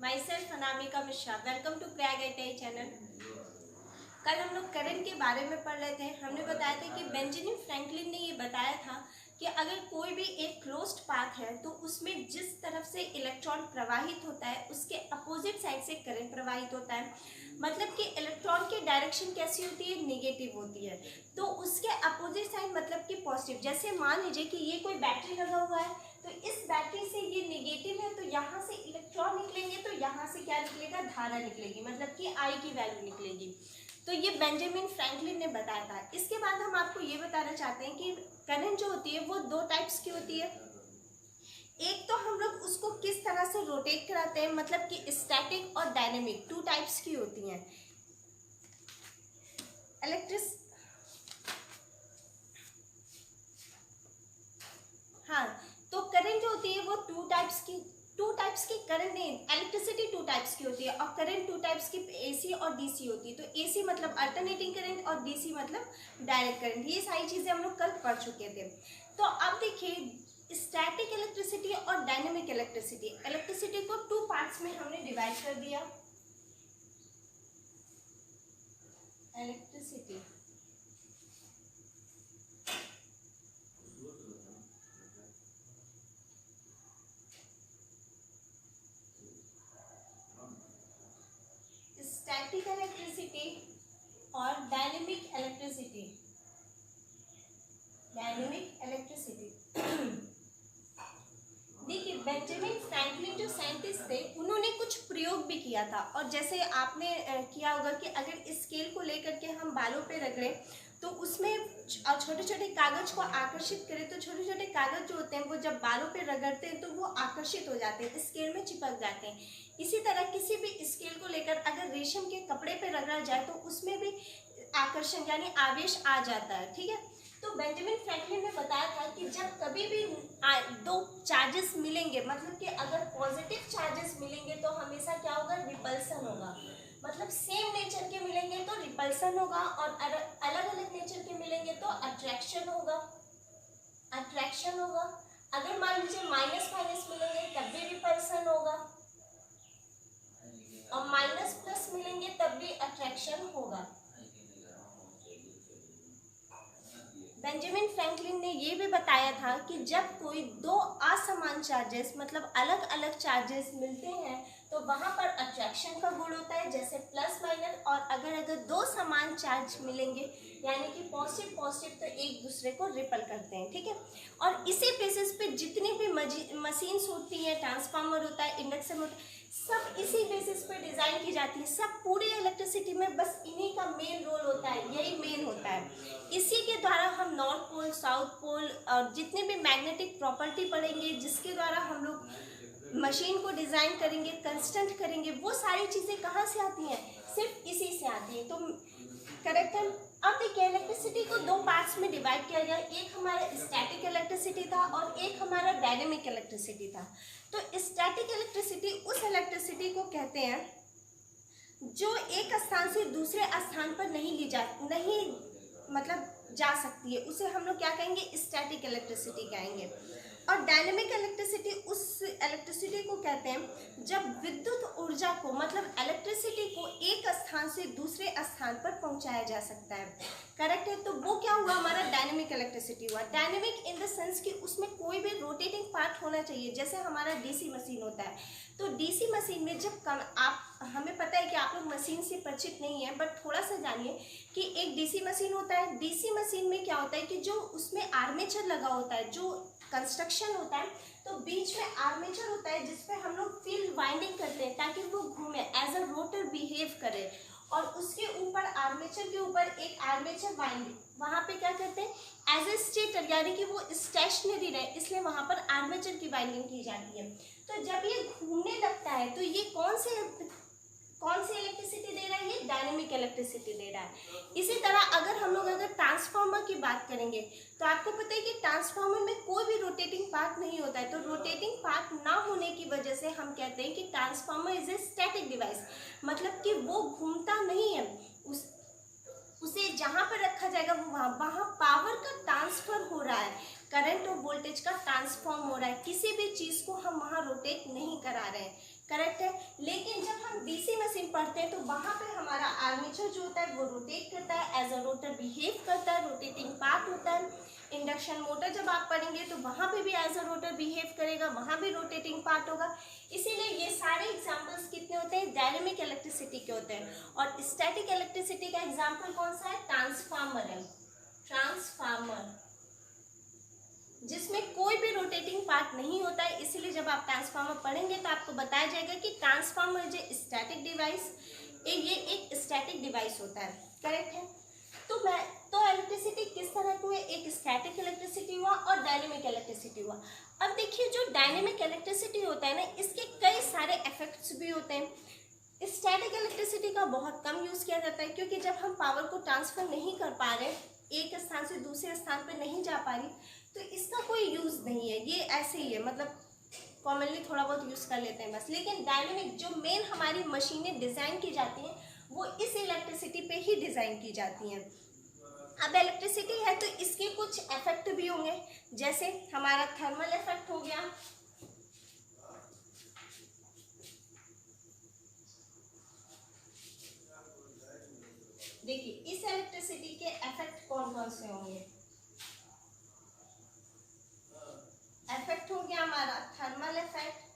My self Anamika Mishra. Welcome to क्रैग ITI channel. कल हम लोग करंट के बारे में पढ़ रहे थे। हमने बताया था कि बेंजामिन फ्रैंकलिन ने ये बताया था कि अगर कोई भी एक क्लोज्ड पाथ है तो उसमें जिस तरफ से इलेक्ट्रॉन प्रवाहित होता है उसके अपोजिट साइड से करंट प्रवाहित होता है। मतलब कि इलेक्ट्रॉन की डायरेक्शन कैसी होती है, नेगेटिव होती है। तो उसके अपोजिट साइड मतलब कि पॉजिटिव। जैसे मान लीजिए कि ये कोई बैटरी लगा हुआ है तो इस बैटरी से ये नेगेटिव है तो यहाँ से इलेक्ट्रॉन निकलेंगे तो यहाँ से क्या निकलेगा, धारा निकलेगी, मतलब कि आई की वैल्यू निकलेगी। तो ये बेंजामिन फ्रैंकलिन ने बताया था। इसके बाद हम आपको ये बताना चाहते हैं कि करंट जो होती है वो दो टाइप्स की होती है। एक तो हम लोग उसको किस तरह से रोटेट कराते हैं, मतलब कि स्टैटिक और डायनेमिक, टू टाइप्स की होती हैं। हाँ, तो करंट जो होती है वो टू टाइप्स की करंट नहीं, इलेक्ट्रिसिटी टू टाइप्स की होती है और करंट टू टाइप्स की एसी और डीसी होती है। तो एसी मतलब अल्टरनेटिंग करंट और डीसी मतलब डायरेक्ट करंट। ये सारी चीजें हम लोग कल पढ़ चुके थे। तो अब देखिए स्टैटिक इलेक्ट्रिसिटी और डायनेमिक इलेक्ट्रिसिटी। इलेक्ट्रिसिटी को टू पार्ट्स में हमने डिवाइड कर दिया। इलेक्ट्रिसिटी स्टैटिक इलेक्ट्रिसिटी और डायनेमिक इलेक्ट्रिसिटी। देखिए बेंजामिन फ्रैंकलिन जो साइंटिस्ट थे उन्होंने कुछ प्रयोग भी किया था। और जैसे आपने किया होगा कि अगर स्केल को लेकर के हम बालों पे रगड़ें तो उसमें छोटे छोटे कागज को आकर्षित करें तो छोटे छोटे कागज जो होते हैं वो जब बालों पे रगड़ते हैं तो वो आकर्षित हो जाते हैं, स्केल में चिपक जाते हैं। इसी तरह किसी भी स्केल को लेकर अगर रेशम के कपड़े पे रगड़ा जाए तो उसमें भी आकर्षण यानी आवेश आ जाता है। ठीक है, तो बेंजामिन फ्रैंकलिन ने बताया था कि जब कभी भी दो चार्जेस मिलेंगे, मतलब कि अगर पॉजिटिव चार्जेस मिलेंगे तो हमेशा क्या होगा, रिपल्सन होगा। मतलब सेम नेचर के मिलेंगे तो रिपल्सन होगा और अलग अलग नेचर के मिलेंगे तो अट्रैक्शन होगा। अगर मान लीजिए माइनस माइनस मिलेंगे तब भी रिपल्सन होगा और माइनस प्लस मिलेंगे तब भी अट्रैक्शन होगा। बेंजामिन फ्रैंकलिन ने ये भी बताया था कि जब कोई दो असमान चार्जेस मतलब अलग अलग चार्जेस मिलते हैं तो वहां पर अट्रैक्शन का गुण होता है, जैसे प्लस माइनस। और अगर दो समान चार्ज मिलेंगे यानी कि पॉजिटिव पॉजिटिव तो एक दूसरे को रिपल करते हैं। ठीक है, और इसी बेसिस पे जितनी भी मशीन्स होती हैं, ट्रांसफार्मर होता है, इंडक्शन होता है, सब इसी बेसिस पे डिजाइन की जाती है। सब पूरी इलेक्ट्रिसिटी में बस इन्हीं का मेन रोल होता है, यही मेन होता है। इसी के द्वारा हम नॉर्थ पोल, साउथ पोल और जितने भी मैग्नेटिक प्रॉपर्टी पढ़ेंगे जिसके द्वारा हम लोग मशीन को डिजाइन करेंगे, कंस्ट्रक्ट करेंगे, वो सारी चीजें कहाँ से आती हैं, सिर्फ इसी से आती है। तो करेक्ट है। अब देखिए इलेक्ट्रिसिटी को दो पार्ट्स में डिवाइड किया गया। एक हमारा स्टैटिक इलेक्ट्रिसिटी था और एक हमारा डायनेमिक इलेक्ट्रिसिटी था। तो स्टैटिक इलेक्ट्रिसिटी उस इलेक्ट्रिसिटी को कहते हैं जो एक स्थान से दूसरे स्थान पर नहीं जा सकती है, उसे हम लोग क्या कहेंगे, स्टैटिक इलेक्ट्रिसिटी कहेंगे। और डायनेमिक इलेक्ट्रिसिटी उस इलेक्ट्रिसिटी को कहते हैं जब विद्युत ऊर्जा को मतलब इलेक्ट्रिसिटी को एक स्थान से दूसरे स्थान पर पहुंचाया जा सकता है। करेक्ट है, तो वो क्या हुआ, हमारा डायनेमिक इलेक्ट्रिसिटी हुआ। डायनेमिक इन द सेंस कि उसमें कोई भी रोटेटिंग पार्ट होना चाहिए। जैसे हमारा डीसी मशीन होता है तो डीसी मशीन में जब आप, हमें पता है कि आप लोग मशीन से परिचित नहीं है बट थोड़ा सा जानिए कि एक डीसी मशीन होता है। डीसी मशीन में क्या होता है कि जो उसमें आर्मेचर लगा होता है, जो कंस्ट्रक्शन होता है तो बीच में आर्मेचर होता है जिसपे हम लोग फील्ड वाइंडिंग करते हैं ताकि वो घूमे, एज अ रोटर बिहेव करे। और उसके ऊपर आर्मेचर के ऊपर एक आर्मेचर वाइंडिंग, वहां पे क्या करते हैं एज ए स्टेटर यानी कि वो स्टेशनरी रहे, इसलिए वहां पर आर्मेचर की वाइंडिंग की जाती है। तो जब ये घूमने लगता है तो ये कौन सी इलेक्ट्रिसिटी दे रहा है, ये डायनेमिक इलेक्ट्रिसिटी दे रहा है। इसी तरह अगर ट्रांसफार्मर की बात करेंगे तो आपको पता है कि ट्रांसफार्मर में कोई भी रोटेटिंग पार्ट नहीं होता है। तो रोटेटिंग पार्ट ना होने की वजह से हम कहते हैं कि transformer is a static device, मतलब कि वो घूमता नहीं है। उसे जहां पर रखा जाएगा वो वहां पावर का ट्रांसफर हो रहा है। करंट और वोल्टेज का ट्रांसफॉर्म हो रहा है, किसी भी चीज को हम वहां रोटेट नहीं करा रहे हैं, करेक्ट है। लेकिन जब हम डीसी मशीन पढ़ते हैं तो वहां पे हमारा आर्मेचर जो होता है वो रोटेट करता है, एज अ रोटर बिहेव करता है, रोटेटिंग पार्ट होता है। इंडक्शन मोटर जब आप पढ़ेंगे तो वहां पे भी एज अ रोटर बिहेव करेगा, वहां भी रोटेटिंग पार्ट होगा। इसीलिए ये सारे एग्जांपल्स कितने होते हैं, डायनेमिक इलेक्ट्रिसिटी के होते हैं। और स्टैटिक इलेक्ट्रिसिटी का एग्जांपल कौन सा है, ट्रांसफार्मर है, ट्रांसफार्मर, जिसमें कोई भी रोटेटिंग पार्ट नहीं होता है। इसीलिए जब आप ट्रांसफार्मर पढ़ेंगे तो आपको बताया जाएगा कि ट्रांसफार्मर जो स्टैटिक डिवाइस, ये एक स्टैटिक डिवाइस होता है, करेक्ट है। तो इलेक्ट्रिसिटी किस तरह की है, एक स्टैटिक इलेक्ट्रिसिटी हुआ और डायनेमिक इलेक्ट्रिसिटी हुआ। अब देखिए जो डायनेमिक इलेक्ट्रिसिटी होता है ना, इसके कई सारे इफेक्ट्स भी होते हैं। स्टैटिक इलेक्ट्रिसिटी का बहुत कम यूज किया जाता है, क्योंकि जब हम पावर को ट्रांसफर नहीं कर पा रहे, एक स्थान से दूसरे स्थान पर नहीं जा पा रही, तो इसका कोई यूज नहीं है, ये ऐसे ही है, मतलब कॉमनली थोड़ा बहुत यूज कर लेते हैं बस। लेकिन डायनेमिक जो मेन हमारी मशीनें डिजाइन की जाती हैं वो इस इलेक्ट्रिसिटी पे ही डिजाइन की जाती हैं। अब इलेक्ट्रिसिटी है तो इसके कुछ इफेक्ट भी होंगे, जैसे हमारा थर्मल इफेक्ट हो गया, देखिए इस इलेक्ट्रिसिटी के इफेक्ट कौन कौन से होंगे। इफेक्ट हो गया हमारा thermal effect,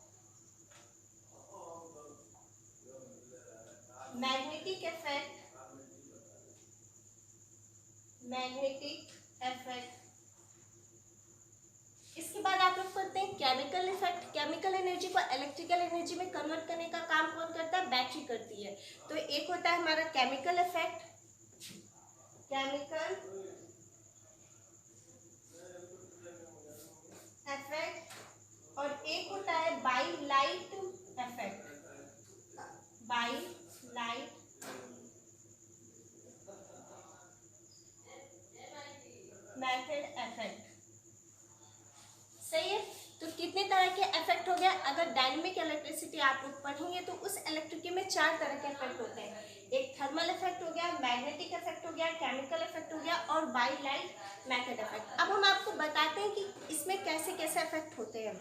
magnetic effect, magnetic effect. इसके बाद आप लोग पढ़ते हैं केमिकल इफेक्ट। केमिकल एनर्जी को इलेक्ट्रिकल एनर्जी में कन्वर्ट करने का काम कौन करता है, बैटरी करती है। तो एक होता है हमारा केमिकल इफेक्ट, केमिकल इफेक्ट, और एक होता है बाइलाइट इफेक्ट, बाइलाइट मेथड इफेक्ट, सही है। तो कितने तरह के इफेक्ट हो गया। अगर डायनेमिक इलेक्ट्रिसिटी आप लोग पढ़ेंगे तो उस इलेक्ट्रिसिटी में 4 तरह के इफेक्ट होते हैं। एक थर्मल इफेक्ट हो गया, मैग्नेटिक इफेक्ट हो गया, केमिकल इफेक्ट हो गया और बाइलाइट मेथड इफेक्ट। अब हम आपको बताते हैं कि इसमें कैसे कैसे इफेक्ट होते हैं।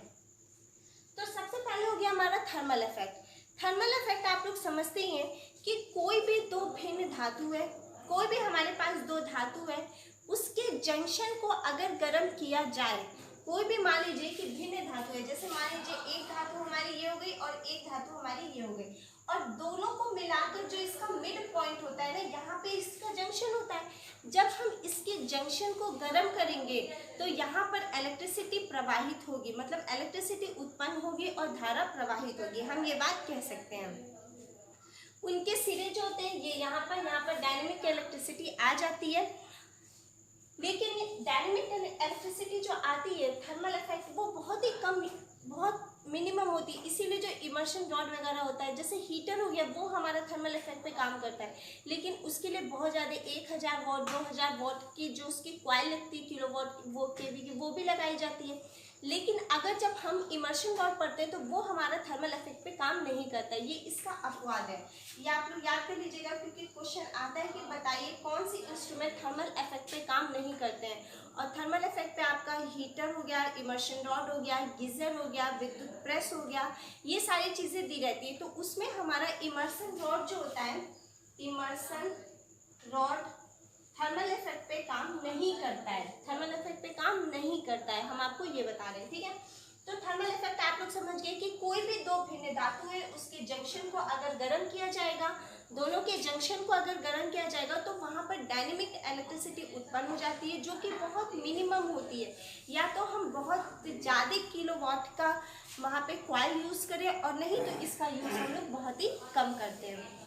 तो सबसे पहले हो गया हमारा थर्मल इफेक्ट। थर्मल इफेक्ट आप लोग समझते ही हैं कि कोई भी दो भिन्न धातु है, कोई भी हमारे पास दो धातु है, उसके जंक्शन को अगर गर्म किया जाए, कोई भी मान लीजिए कि भिन्न धातु है, जैसे मान लीजिए एक धातु हमारी ये हो गई और एक धातु हमारी ये हो गई, और दोनों को मिलाकर जो इसका मिड पॉइंट होता है ना, यहाँ पे इसका जंक्शन होता है। जब हम इसके जंक्शन को गर्म करेंगे तो यहाँ पर इलेक्ट्रिसिटी प्रवाहित होगी, मतलब इलेक्ट्रिसिटी उत्पन्न होगी और धारा प्रवाहित होगी, हम ये बात कह सकते हैं। उनके सिरे जो होते हैं ये यहाँ पर डायनेमिक इलेक्ट्रिसिटी आ जाती है। लेकिन डायनेमिक इलेक्ट्रिसिटी जो आती है, थर्मल इफेक्ट, वो बहुत ही कम, बहुत मिनिमम होती है। इसीलिए जो इमर्शन रॉड वगैरह होता है, जैसे हीटर हो गया, वो हमारा थर्मल इफेक्ट पे काम करता है, लेकिन उसके लिए बहुत ज़्यादा 1000 वॉट 2000 वॉट की जो उसकी कॉइल लगती है, किलोवाट वो केवी की, वो भी लगाई जाती है। लेकिन अगर जब हम इमर्शन रॉड पढ़ते हैं तो वो हमारा थर्मल इफेक्ट पे काम नहीं करता है, ये इसका अपवाद है। ये आप लोग याद कर लीजिएगा, क्योंकि क्वेश्चन आता है कि बताइए कौन सी इंस्ट्रूमेंट थर्मल इफेक्ट पे काम नहीं करते हैं। और थर्मल इफेक्ट पे आपका हीटर हो गया, इमर्शन रॉड हो गया, गीजर हो गया, विद्युत प्रेस हो गया, ये सारी चीज़ें दी रहती है। तो उसमें हमारा इमर्शन रॉड जो होता है, इमर्शन रॉड थर्मल इफेक्ट पे काम नहीं करता है, थर्मल इफेक्ट पे काम नहीं करता है, हम आपको ये बता रहे हैं, ठीक है। तो थर्मल इफेक्ट आप लोग समझ गए कि कोई भी दो भिन्न धातु है, उसके जंक्शन को अगर गर्म किया जाएगा, दोनों के जंक्शन को अगर गर्म किया जाएगा तो वहाँ पर डायनेमिक इलेक्ट्रिसिटी उत्पन्न हो जाती है, जो कि बहुत मिनिमम होती है। या तो हम बहुत ज़्यादा किलोवाट का वहाँ पे कॉइल यूज़ करें, और नहीं तो इसका यूज़ हम लोग बहुत ही कम करते हैं।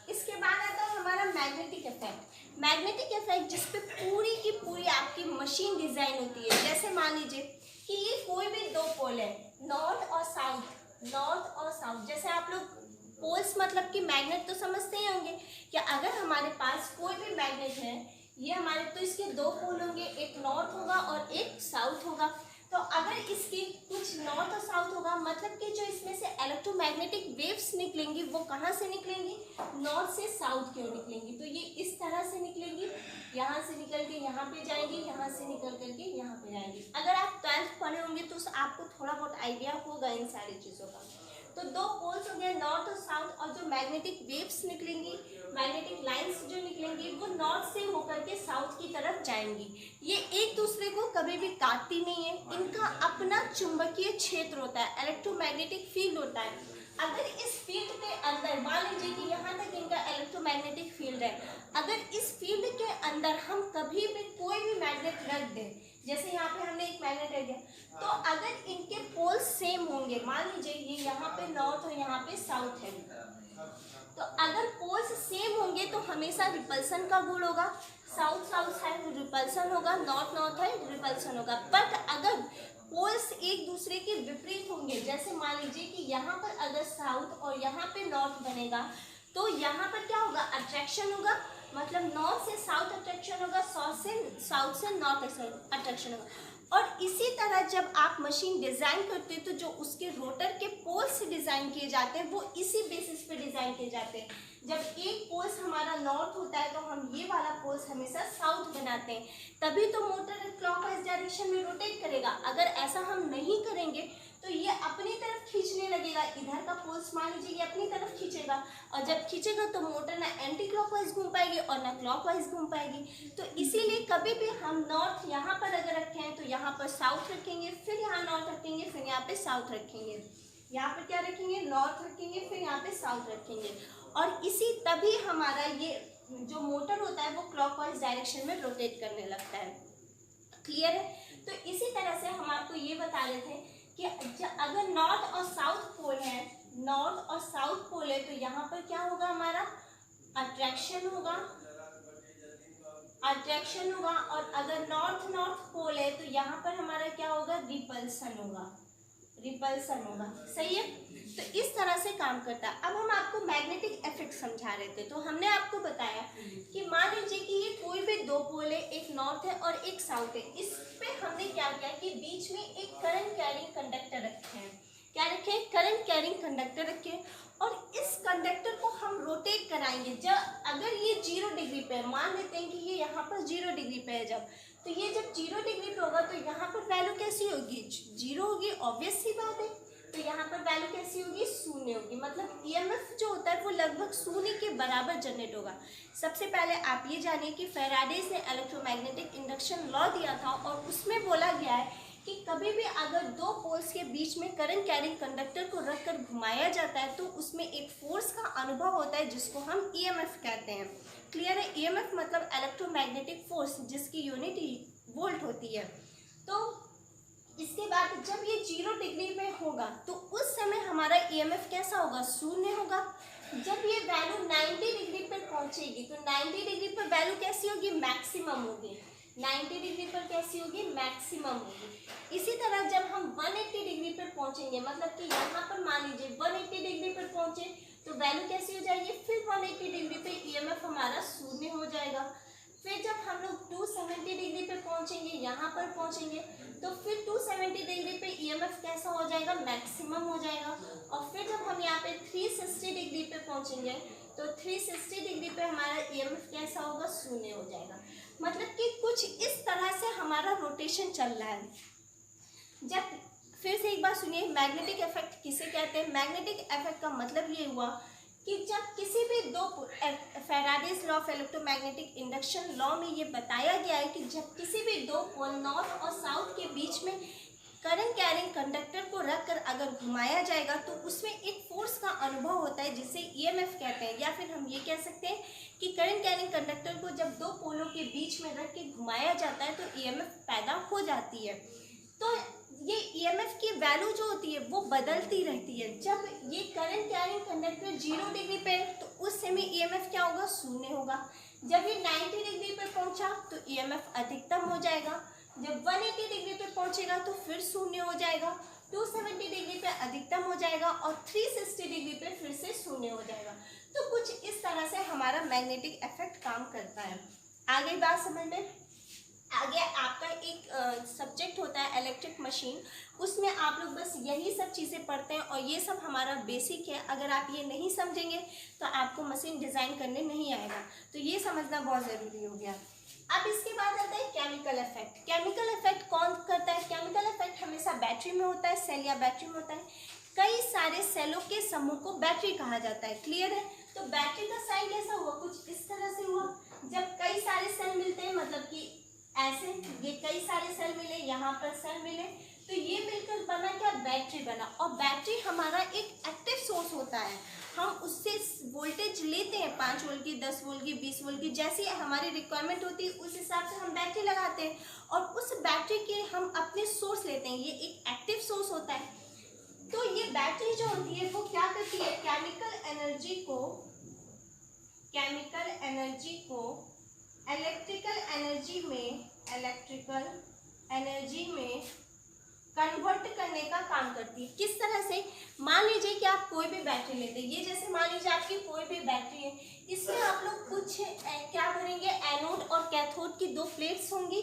इसके बाद आता है हमारा मैग्नेटिक इफेक्ट। मैग्नेटिक इफेक्ट जिस पे पूरी की पूरी आपकी मशीन डिजाइन होती है। जैसे मान लीजिए कि ये कोई भी दो पोल है, नॉर्थ और साउथ, नॉर्थ और साउथ। जैसे आप लोग पोल्स मतलब कि मैग्नेट तो समझते ही होंगे कि अगर हमारे पास कोई भी मैग्नेट है, ये हमारे, तो इसके दो पोल होंगे, एक नॉर्थ होगा और एक साउथ होगा। तो अगर इसकी कुछ नॉर्थ और साउथ होगा, मतलब कि जो इसमें से इलेक्ट्रोमैग्नेटिक वेव्स निकलेंगी वो कहाँ से निकलेंगी, नॉर्थ से साउथ की ओर निकलेंगी। तो ये इस तरह से निकलेंगी, यहाँ से निकल के यहाँ पे जाएंगी, यहाँ से निकल करके यहाँ पे जाएंगी। अगर आप 12th पढ़े होंगे तो आपको थोड़ा बहुत आइडिया होगा इन सारी चीज़ों का। तो दो पोल्स हो गए नॉर्थ और साउथ, और जो मैग्नेटिक वेव्स निकलेंगी, मैग्नेटिक लाइंस जो निकलेंगी वो नॉर्थ से होकर के साउथ की तरफ जाएंगी। ये एक दूसरे को कभी भी काटती नहीं है, इनका अपना चुंबकीय क्षेत्र होता है, इलेक्ट्रोमैग्नेटिक फील्ड होता है। अगर इस फील्ड के अंदर मान लीजिए कि यहाँ तक इनका इलेक्ट्रोमैग्नेटिक फील्ड है, अगर इस फील्ड के अंदर हम कभी भी कोई भी मैग्नेट रख दें, जैसे यहाँ पे हमने एक मैग्नेट रख दिया, तो अगर इनके पोल्स सेम होंगे, मान लीजिए ये यहाँ पे नॉर्थ और यहाँ पे साउथ है, तो अगर पोल्स सेम होंगे तो हमेशा रिपल्सन का गुण होगा, साउथ साउथ है रिपल्सन होगा, नॉर्थ नॉर्थ है रिपल्सन होगा। बट अगर पोल्स एक दूसरे के विपरीत होंगे, जैसे मान लीजिए कि यहाँ पर अगर साउथ और यहाँ पे नॉर्थ बनेगा, तो यहाँ पर क्या होगा, अट्रैक्शन होगा, मतलब नॉर्थ से साउथ अट्रैक्शन होगा, साउथ से नॉर्थ अट्रैक्शन होगा। और इसी तरह जब आप मशीन डिज़ाइन करते हैं तो जो उसके रोटर के पोल्स डिज़ाइन किए जाते हैं वो इसी बेसिस पे डिज़ाइन किए जाते हैं। जब एक पोल्स हमारा नॉर्थ होता है तो हम ये वाला पोल्स हमेशा साउथ बनाते हैं, तभी तो मोटर क्लॉकवाइज डायरेक्शन में रोटेट करेगा। अगर ऐसा हम नहीं करेंगे तो ये अपनी तरफ खींचने लगेगा, इधर का पोल्स मान लीजिए ये अपनी तरफ खींचेगा, और जब खींचेगा तो मोटर ना एंटी क्लॉकवाइज घूम पाएगी और ना क्लॉकवाइज घूम पाएगी। तो इसीलिए कभी भी हम नॉर्थ यहाँ पर अगर रखे हैं तो यहाँ पर साउथ रखेंगे, फिर यहाँ नॉर्थ रखेंगे, फिर यहाँ पे साउथ रखेंगे, यहाँ पर क्या रखेंगे, नॉर्थ रखेंगे, फिर यहाँ पे साउथ रखेंगे। और इसी तभी हमारा ये जो मोटर होता है वो क्लॉकवाइज डायरेक्शन में रोटेट करने लगता है। क्लियर है? तो इसी तरह से हम आपको ये बता रहे थे कि अगर नॉर्थ और साउथ पोल है, नॉर्थ और साउथ पोल है, तो यहाँ पर क्या होगा, हमारा अट्रैक्शन होगा, अट्रैक्शन होगा। और अगर नॉर्थ नॉर्थ पोल है तो यहाँ पर हमारा क्या होगा, रिपल्सन होगा, रिपल्सन होगा। सही है? तो इस तरह से काम करता है। अब हम आपको मैग्नेटिक इफेक्ट समझा रहे थे, तो हमने आपको बताया कि मान लीजिए कि ये कोई भी दो पोल है, एक नॉर्थ है और एक साउथ है, इस पे हमने क्या किया कि बीच में एक करंट कैरिंग कंडक्टर रखे हैं। क्या रखे हैं? करंट कैरिंग कंडक्टर रखे हैं, और इस कंडक्टर को हम रोटेट कराएंगे। जब अगर ये 0 डिग्री पे है, मान लेते हैं कि ये यहाँ पर 0 डिग्री पे है, तो ये जब 0 डिग्री पे होगा तो यहाँ पर वैल्यू कैसी होगी, 0 होगी, ऑब्वियस सी बात है। तो यहाँ पर वैल्यू कैसी होगी, शून्य होगी, मतलब ईएमएफ जो होता है वो लगभग शून्य के बराबर जनरेट होगा। सबसे पहले आप ये जानिए कि फैराडे ने इलेक्ट्रोमैग्नेटिक इंडक्शन लॉ दिया था, और उसमें बोला गया है कि कभी भी अगर दो पोल्स के बीच में करंट कैरिंग कंडक्टर को रखकर घुमाया जाता है तो उसमें एक फोर्स का अनुभव होता है जिसको हम ईएमएफ कहते हैं। क्लियर है? ईएमएफ मतलब इलेक्ट्रोमैग्नेटिक फोर्स, जिसकी यूनिट वोल्ट होती है। तो इसके बाद जब ये 0 डिग्री में होगा तो उस समय हमारा ईएमएफ कैसा होगा, शून्य होगा। जब ये वैल्यू 90 डिग्री पर पहुंचेगी तो 90 डिग्री पर वैल्यू कैसी होगी, मैक्सिमम होगी। 90 डिग्री पर कैसी होगी, मैक्सिमम होगी। इसी तरह जब हम 180 डिग्री पर पहुंचेंगे, मतलब कि यहाँ पर मान लीजिए 180 डिग्री पर पहुंचे तो वैल्यू कैसी हो जाएगी, फिर 180 डिग्री पे ईएमएफ हमारा शून्य हो जाएगा। फिर जब हम लोग 270 डिग्री पे पहुंचेंगे, यहाँ पर पहुंचेंगे, तो फिर 270 डिग्री पे ईएमएफ कैसा हो जाएगा, मैक्सिमम हो जाएगा। और फिर जब हम यहाँ पे 360 डिग्री पे पहुंचेंगे तो 360 डिग्री पे हमारा ईएमएफ कैसा होगा, शून्य हो जाएगा। मतलब कि कुछ इस तरह से हमारा रोटेशन चल रहा है। जब फिर से एक बार सुनिए, मैग्नेटिक इफेक्ट किसे कहते हैं। मैग्नेटिक इफेक्ट का मतलब ये हुआ कि जब किसी भी दो, Faraday's law of electromagnetic induction law में ये बताया गया है कि जब किसी भी दो पोल नॉर्थ और साउथ के बीच में करंट कैरिंग कंडक्टर को रखकर अगर घुमाया जाएगा तो उसमें एक फोर्स का अनुभव होता है जिसे ईएमएफ कहते हैं। या फिर हम ये कह सकते हैं कि करंट कैरिंग कंडक्टर को जब दो पोलों के बीच में रख के घुमाया जाता है तो ईएमएफ पैदा हो जाती है। तो ये ईएमएफ की वैल्यू जो होती है वो बदलती रहती है। जब ये करंट कैरिंग कंडक्टर 0 डिग्री पे तो उस समय ईएमएफ क्या होगा, शून्य होगा। जब ये 90 डिग्री पे पहुंचा तो ईएमएफ अधिकतम हो जाएगा। जब 180 डिग्री पे पहुंचेगा तो फिर शून्य हो जाएगा, 270 डिग्री पे अधिकतम हो जाएगा और 360 डिग्री पे फिर से शून्य हो जाएगा। तो कुछ इस तरह से हमारा मैग्नेटिक इफेक्ट काम करता है। आगे बात समझ में। आगे आपका एक सब्जेक्ट होता है इलेक्ट्रिक मशीन, उसमें आप लोग बस यही सब चीज़ें पढ़ते हैं और ये सब हमारा बेसिक है। अगर आप ये नहीं समझेंगे तो आपको मशीन डिज़ाइन करने नहीं आएगा, तो ये समझना बहुत ज़रूरी हो गया। अब इसके बाद आता है केमिकल इफेक्ट। केमिकल इफेक्ट कौन करता है? केमिकल इफेक्ट हमेशा बैटरी में होता है, सेल या बैटरी में होता है। कई सारे सेलों के समूह को बैटरी कहा जाता है। क्लियर है? तो बैटरी का साइन कैसा हुआ? कुछ इस तरह से हुआ। जब कई सारे सेल मिलते हैं, मतलब कि ऐसे ये कई सारे सेल मिले, यहाँ पर सेल मिले, तो ये मिलकर बना क्या? बैटरी बना। और बैटरी हमारा एक एक्टिव सोर्स होता है, हम उससे वोल्टेज लेते हैं, 5 वोल्ट की, 10 वोल्ट की, 20 वोल्ट की, जैसी हमारी रिक्वायरमेंट होती है उस हिसाब से हम बैटरी लगाते हैं और उस बैटरी के हम अपने सोर्स लेते हैं। ये एक एक्टिव सोर्स होता है। तो ये बैटरी जो होती है वो क्या करती है? केमिकल एनर्जी को इलेक्ट्रिकल एनर्जी में कन्वर्ट करने का काम करती है। किस तरह से? मान लीजिए कि आप कोई भी बैटरी लेते हैं, ये जैसे मान लीजिए आपकी कोई भी बैटरी है, इसमें आप लोग कुछ क्या भरेंगे? एनोड और कैथोड की 2 प्लेट्स होंगी।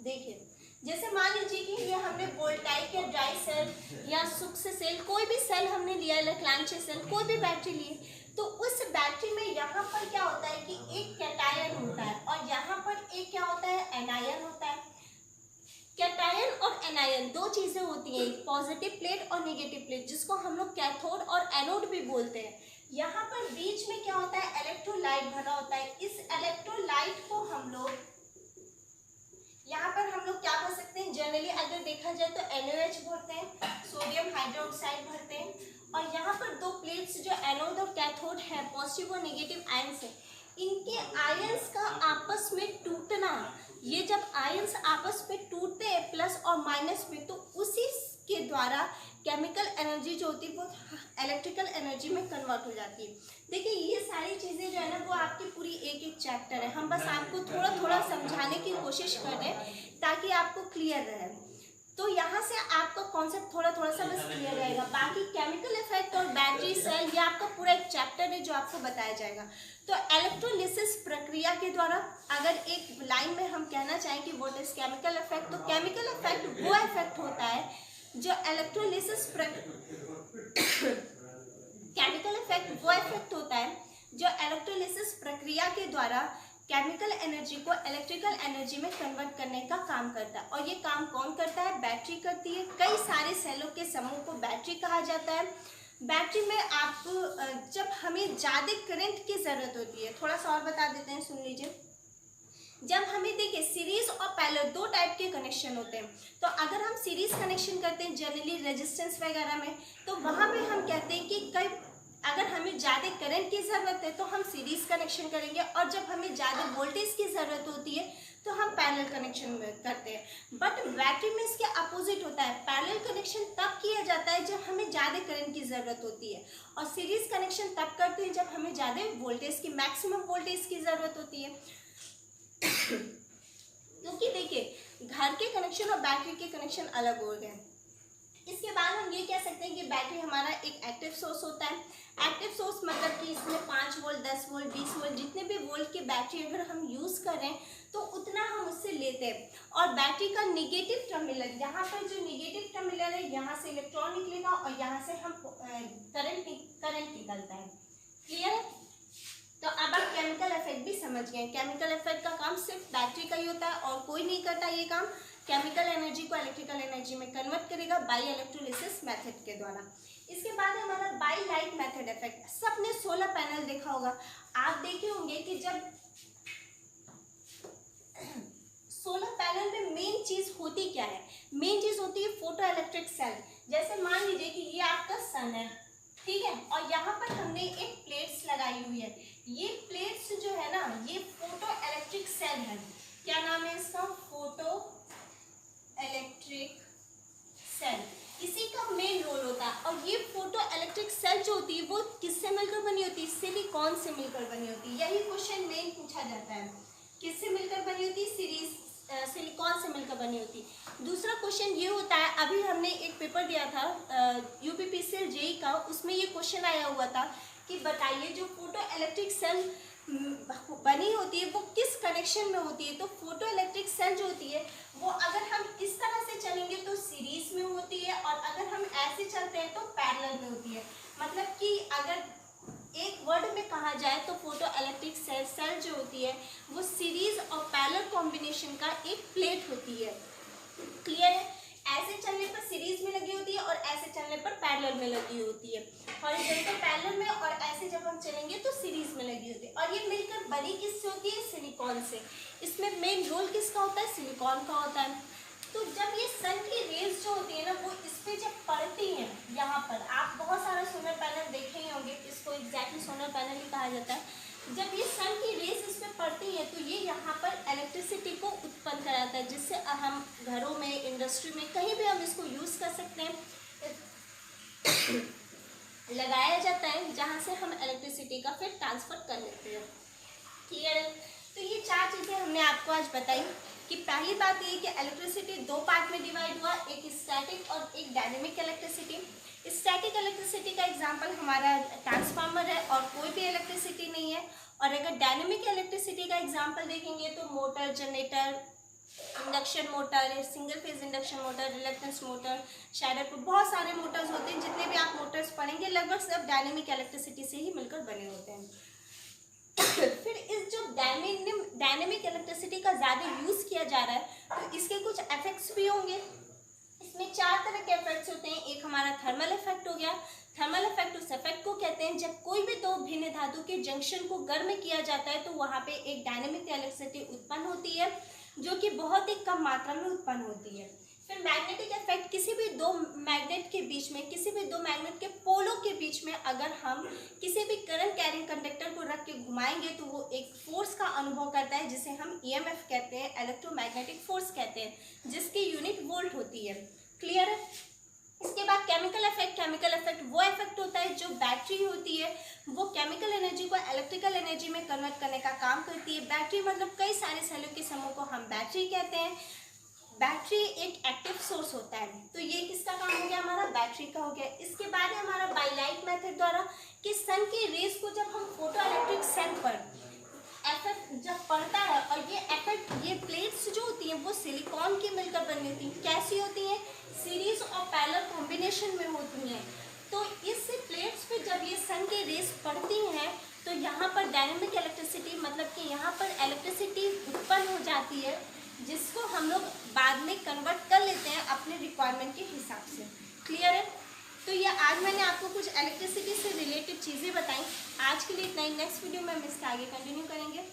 देखिए, जैसे मान लीजिए कि ये हमने वोल्टाइक या ड्राई सेल या सूक्ष्म सेल, कोई भी सेल हमने लिया, लैग्रांज सेल, कोई भी बैटरी लिए, तो उस बैटरी में यहाँ पर क्या होता है कि एक कैटायन होता है और यहाँ पर एक क्या होता है? एनायन होता है। कैटायन और एनायन 2 चीजें होती हैं, पॉजिटिव प्लेट और नेगेटिव प्लेट, जिसको हम लोग कैथोड और एनोड भी बोलते हैं। यहाँ पर बीच में क्या होता है? इलेक्ट्रोलाइट भरा होता है। इस इलेक्ट्रोलाइट को हम लोग यहाँ पर हम लोग क्या कर सकते हैं? जनरली अगर देखा जाए तो NaOH भरते हैं, सोडियम हाइड्रोक्साइड भरते हैं, और यहाँ पर 2 प्लेट्स जो एनोड और कैथोड है, पॉजिटिव और नेगेटिव आयंस है, इनके आयंस का आपस में टूटना, ये जब आयंस आपस में टूटते हैं प्लस और माइनस में, तो उसी के द्वारा केमिकल एनर्जी जो होती है वो इलेक्ट्रिकल एनर्जी में कन्वर्ट हो जाती है। देखिए, ये सारी चीज़ें जो है ना वो आपकी पूरी एक चैप्टर है, हम बस आपको थोड़ा थोड़ा समझाने की कोशिश कर रहे हैं ताकि आपको क्लियर रहे। तो यहाँ से आपका कॉन्सेप्ट थोड़ा थोड़ा सा बस क्लियर रहेगा। बाकी केमिकल इफेक्ट और बैटरी सेल, ये आपका पूरा एक चैप्टर है जो आपको बताया जाएगा। तो इलेक्ट्रोलिसिस प्रक्रिया के द्वारा अगर एक लाइन में हम कहना चाहें कि व्हाट इज केमिकल इफेक्ट, तो केमिकल इफेक्ट वो इफेक्ट होता है जो इलेक्ट्रोलिसिस केमिकल इफेक्ट वो इफेक्ट होता है जो इलेक्ट्रोलिसिस प्रक्रिया के द्वारा केमिकल एनर्जी को इलेक्ट्रिकल एनर्जी में कन्वर्ट करने का काम करता है। और ये काम कौन करता है? बैटरी करती है। कई सारे सेलों के समूह को बैटरी कहा जाता है। बैटरी में आप जब हमें ज़्यादा करंट की ज़रूरत होती है, थोड़ा सा और बता देते हैं, सुन लीजिए। जब हमें देखिए सीरीज और पैरेलल 2 टाइप के कनेक्शन होते हैं, तो अगर हम सीरीज कनेक्शन करते हैं जनरली रेजिस्टेंस वगैरह में, तो वहाँ पे हम कहते हैं कि कई अगर हमें ज़्यादा करंट की ज़रूरत है तो हम सीरीज कनेक्शन करेंगे, और जब हमें ज़्यादा वोल्टेज की ज़रूरत होती है तो हम पैरेलल कनेक्शन करते हैं। बट बैटरी में इसके अपोजिट होता है, पैरेलल कनेक्शन तब किया जाता है जब हमें ज़्यादा करंट की ज़रूरत होती है, और सीरीज कनेक्शन तब करते हैं जब हमें ज़्यादा वोल्टेज की, मैक्सिमम वोल्टेज की ज़रूरत होती है। क्योंकि देखिए घर के कनेक्शन और बैटरी के कनेक्शन अलग हो गए। इसके बाद हम ये कह सकते हैं कि बैटरी हमारा एक एक्टिव सोर्स होता है। एक्टिव सोर्स मतलब कि इसमें 5 वोल्ट, 10 वोल्ट, 20 वोल्ट, जितने भी वोल्ट की बैटरी अगर हम यूज़ कर रहे हैं तो उतना हम उससे लेते हैं। और बैटरी का नेगेटिव टर्मिनल, यहाँ पर जो नेगेटिव टर्मिनल है, यहाँ से इलेक्ट्रॉन निकलेगा और यहाँ से हम करंट निकलता है। क्लियर है? तो अब आप केमिकल इफेक्ट भी समझ गए। केमिकल इफेक्ट का काम सिर्फ बैटरी का ही होता है और कोई नहीं करता ये काम। केमिकल एनर्जी को इलेक्ट्रिकल एनर्जी में कन्वर्ट करेगा बाई इलेक्ट्रोलिसिस मेथड के द्वारा। इसके बाद है हमारा बाई लाइट मेथड इफेक्ट। सबने सोलर पैनल देखा होगा, आप देखे होंगे कि जब सोलर पैनल में मेन चीज होती क्या है? मेन चीज होती है फोटो इलेक्ट्रिक सेल। जैसे मान लीजिए कि ये आपका सन है, ठीक है, और यहाँ पर हमने एक प्लेट्स लगाई हुई है। ये प्लेट्स जो है ना, ये फोटो इलेक्ट्रिक सेल है। क्या नाम है इसका? Photo electric cell. इसी का मेन रोल होता है। और ये फोटो इलेक्ट्रिक सेल जो होती है वो किससे मिलकर बनी होती है? सिलिकॉन से मिलकर बनी होती है। यही क्वेश्चन मेन पूछा जाता है, किससे मिलकर बनी होती है? सिलिकॉन से मिलकर बनी होती। दूसरा क्वेश्चन ये होता है, अभी हमने एक पेपर दिया था UPPCL JEE का, उसमें ये क्वेश्चन आया हुआ था कि बताइए जो फोटो इलेक्ट्रिक सेल बनी होती है वो किस कनेक्शन में होती है। तो फोटो इलेक्ट्रिक सेल जो होती है वो अगर हम इस तरह से चलेंगे तो सीरीज में होती है, और अगर हम ऐसे चलते हैं तो पैरेलल में होती है। मतलब कि अगर एक वर्ड में कहा जाए तो फोटो इलेक्ट्रिक सेल जो होती है वो सीरीज और पैरेलल कॉम्बिनेशन का एक प्लेट होती है। क्लियर है? ऐसे चलने पर सीरीज में लगी होती है और ऐसे चलने पर पैरेलल में लगी होती है। हॉरिजॉन्टल पैरेलल में, और ऐसे जब हम चलेंगे तो सीरीज में लगी होती है। और ये मिलकर बनी किससे होती है? सिलिकॉन से। इसमें मेन रोल किसका होता है? सिलिकॉन का होता है। तो जब ये सन की रेज जो होती है ना वो इस पे जब पड़ती हैं, यहाँ पर आप बहुत सारा सोलर पैनल देखे ही होंगे, इसको एग्जैक्टली सोलर पैनल ही कहा जाता है। जब ये सन की रेज इस पे पड़ती है तो ये यहाँ पर इलेक्ट्रिसिटी को उत्पन्न कराता है, जिससे हम घरों में, इंडस्ट्री में, कहीं भी हम इसको यूज कर सकते हैं, लगाया जाता है, जहाँ से हम इलेक्ट्रिसिटी का फिर ट्रांसफर कर लेते हैं। क्लियर है? तो ये चार चीजें हमने आपको आज बताई कि पहली बात ये कि इलेक्ट्रिसिटी दो पार्ट में डिवाइड हुआ, एक स्टैटिक और एक डायनेमिक इलेक्ट्रिसिटी। स्टैटिक इलेक्ट्रिसिटी का एग्जांपल हमारा ट्रांसफार्मर है और कोई भी इलेक्ट्रिसिटी नहीं है। और अगर डायनेमिक इलेक्ट्रिसिटी का एग्जांपल देखेंगे तो motor, generator, induction motor, single phase induction motor, reluctance motor, शैडर, बहुत सारे मोटर्स होते हैं। जितने भी आप मोटर्स पढ़ेंगे लगभग सब डायनेमिक इलेक्ट्रिसिटी से ही मिलकर बने होते हैं। फिर इस जो डायनेमिक इलेक्ट्रिसिटी का ज़्यादा यूज़ किया जा रहा है तो इसके कुछ इफेक्ट्स भी होंगे। इसमें चार तरह के इफेक्ट्स होते हैं। एक हमारा थर्मल इफेक्ट हो गया। थर्मल इफेक्ट उस इफेक्ट को कहते हैं जब कोई भी दो भिन्न धातु के जंक्शन को गर्म किया जाता है तो वहाँ पे एक डायनेमिक इलेक्ट्रिसिटी उत्पन्न होती है, जो कि बहुत ही कम मात्रा में उत्पन्न होती है। फिर मैग्नेटिक इफेक्ट, किसी भी दो मैग्नेट के बीच में, किसी भी दो मैग्नेट के पोलों के बीच में अगर हम किसी भी करंट कैरिंग कंडक्टर को रख के घुमाएंगे तो वो एक फोर्स का अनुभव करता है, जिसे हम ईएमएफ कहते हैं, इलेक्ट्रोमैग्नेटिक फोर्स कहते हैं, जिसकी यूनिट वोल्ट होती है। क्लियर है? इसके बाद केमिकल इफेक्ट। केमिकल इफेक्ट वो इफेक्ट होता है जो बैटरी होती है वो केमिकल एनर्जी को इलेक्ट्रिकल एनर्जी में कन्वर्ट करने का काम करती है। बैटरी मतलब कई सारे सेलों के समूह को हम बैटरी कहते हैं। बैटरी एक एक्टिव सोर्स होता है, तो ये किसका काम हो गया? हमारा बैटरी का हो गया। इसके बाद है हमारा बाइलाइट मेथड द्वारा कि सन की रेज को जब हम फोटो इलेक्ट्रिक सेल पर इफेक्ट जब पड़ता है, और ये इफेक्ट, ये प्लेट्स जो होती हैं वो सिलिकॉन की मिलकर बनी होती हैं। कैसी होती हैं? सीरीज और पैरेलल कॉम्बिनेशन में होती हैं। तो इस प्लेट्स पे जब ये सन की रेज पड़ती हैं तो यहाँ पर डायनेमिक इलेक्ट्रिसिटी, मतलब कि यहाँ पर इलेक्ट्रिसिटी उत्पन्न हो जाती है, जिसको हम लोग बाद में कन्वर्ट कर लेते हैं अपने रिक्वायरमेंट के हिसाब से। क्लियर है? तो ये आज मैंने आपको कुछ इलेक्ट्रिसिटी से रिलेटेड चीज़ें बताई। आज के लिए इतना ही। नेक्स्ट वीडियो में हम इसका आगे कंटिन्यू करेंगे।